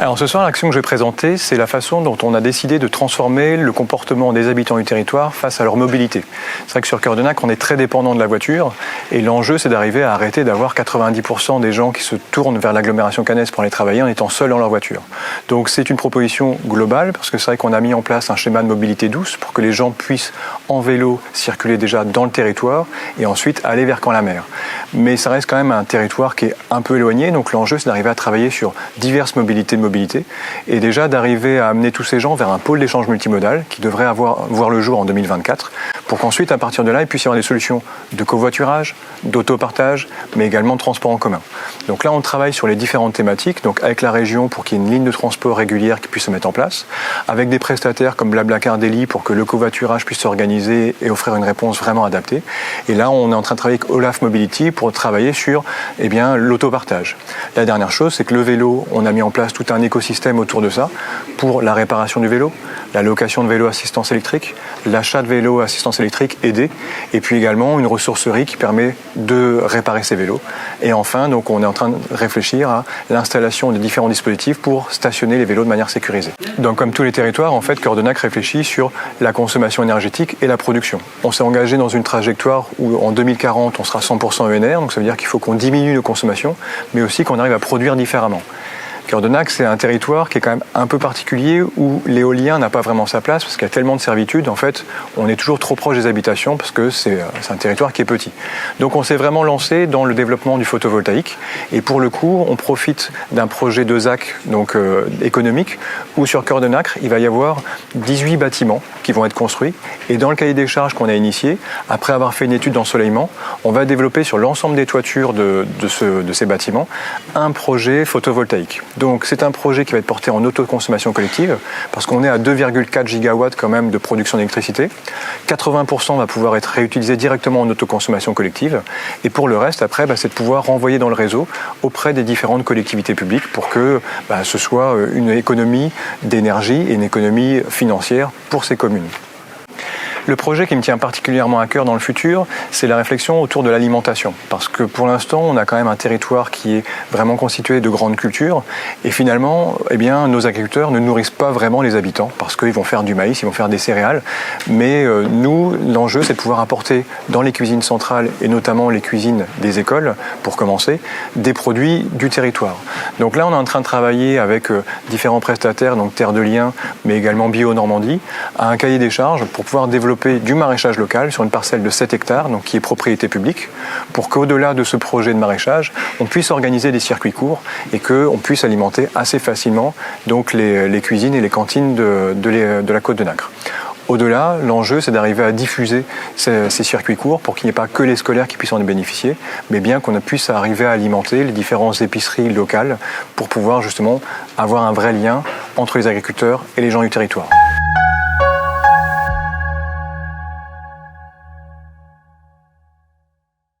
Alors ce soir, l'action que je vais présenter, c'est la façon dont on a décidé de transformer le comportement des habitants du territoire face à leur mobilité. C'est vrai que sur Cœur-de-Nac, on est très dépendant de la voiture et l'enjeu, c'est d'arriver à arrêter d'avoir 90% des gens qui se tournent vers l'agglomération caennaise pour aller travailler en étant seuls dans leur voiture. Donc c'est une proposition globale parce que c'est vrai qu'on a mis en place un schéma de mobilité douce pour que les gens puissent en vélo circuler déjà dans le territoire et ensuite aller vers Caen-la-Mer. Mais ça reste quand même un territoire qui est un peu éloigné, donc l'enjeu, c'est d'arriver à travailler sur diverses mobilités et déjà d'arriver à amener tous ces gens vers un pôle d'échange multimodal qui devrait voir le jour en 2024 pour qu'ensuite, à partir de là, il puisse y avoir des solutions de covoiturage, d'autopartage, mais également de transport en commun. Donc là, on travaille sur les différentes thématiques, donc avec la région pour qu'il y ait une ligne de transport régulière qui puisse se mettre en place, avec des prestataires comme Blablacar Daily pour que le covoiturage puisse s'organiser et offrir une réponse vraiment adaptée. Et là, on est en train de travailler avec Olaf Mobility pour travailler sur l'autopartage. La dernière chose, c'est que le vélo, on a mis en place tout un écosystème autour de ça pour la réparation du vélo, la location de vélo assistance électrique, l'achat de vélo assistance électrique aidé et puis également une ressourcerie qui permet de réparer ces vélos. Et enfin, donc, on est en train de réfléchir à l'installation de différents dispositifs pour stationner les vélos de manière sécurisée. Donc comme tous les territoires, en fait, Cœur-de-Nac réfléchit sur la consommation énergétique et la production. On s'est engagé dans une trajectoire où en 2040, on sera 100% ENR, donc ça veut dire qu'il faut qu'on diminue nos consommations, mais aussi qu'on arrive à produire différemment. Cœur-de-Nac, c'est un territoire qui est quand même un peu particulier où l'éolien n'a pas vraiment sa place parce qu'il y a tellement de servitudes. En fait, on est toujours trop proche des habitations parce que c'est un territoire qui est petit. Donc on s'est vraiment lancé dans le développement du photovoltaïque et pour le coup, on profite d'un projet de ZAC donc, économique où sur Cœur-de-Nac, il va y avoir 18 bâtiments qui vont être construits et dans le cahier des charges qu'on a initié, après avoir fait une étude d'ensoleillement, on va développer sur l'ensemble des toitures de ces bâtiments un projet photovoltaïque. Donc c'est un projet qui va être porté en autoconsommation collective parce qu'on est à 2,4 gigawatts quand même de production d'électricité. 80% va pouvoir être réutilisé directement en autoconsommation collective et pour le reste après c'est de pouvoir renvoyer dans le réseau auprès des différentes collectivités publiques pour que ce soit une économie d'énergie et une économie financière pour ces communes. Le projet qui me tient particulièrement à cœur dans le futur, c'est la réflexion autour de l'alimentation. Parce que pour l'instant, on a quand même un territoire qui est vraiment constitué de grandes cultures. Et finalement, nos agriculteurs ne nourrissent pas vraiment les habitants parce qu'ils vont faire du maïs, ils vont faire des céréales. Mais nous, l'enjeu, c'est de pouvoir apporter dans les cuisines centrales et notamment les cuisines des écoles, pour commencer, des produits du territoire. Donc là, on est en train de travailler avec différents prestataires, donc Terre de Liens, mais également Bio Normandie, à un cahier des charges pour pouvoir développer du maraîchage local sur une parcelle de 7 hectares, donc qui est propriété publique, pour qu'au-delà de ce projet de maraîchage, on puisse organiser des circuits courts et qu'on puisse alimenter assez facilement donc les cuisines et les cantines de la Côte de Nacre. Au-delà, l'enjeu, c'est d'arriver à diffuser ces circuits courts pour qu'il n'y ait pas que les scolaires qui puissent en bénéficier, mais bien qu'on puisse arriver à alimenter les différentes épiceries locales pour pouvoir justement avoir un vrai lien entre les agriculteurs et les gens du territoire.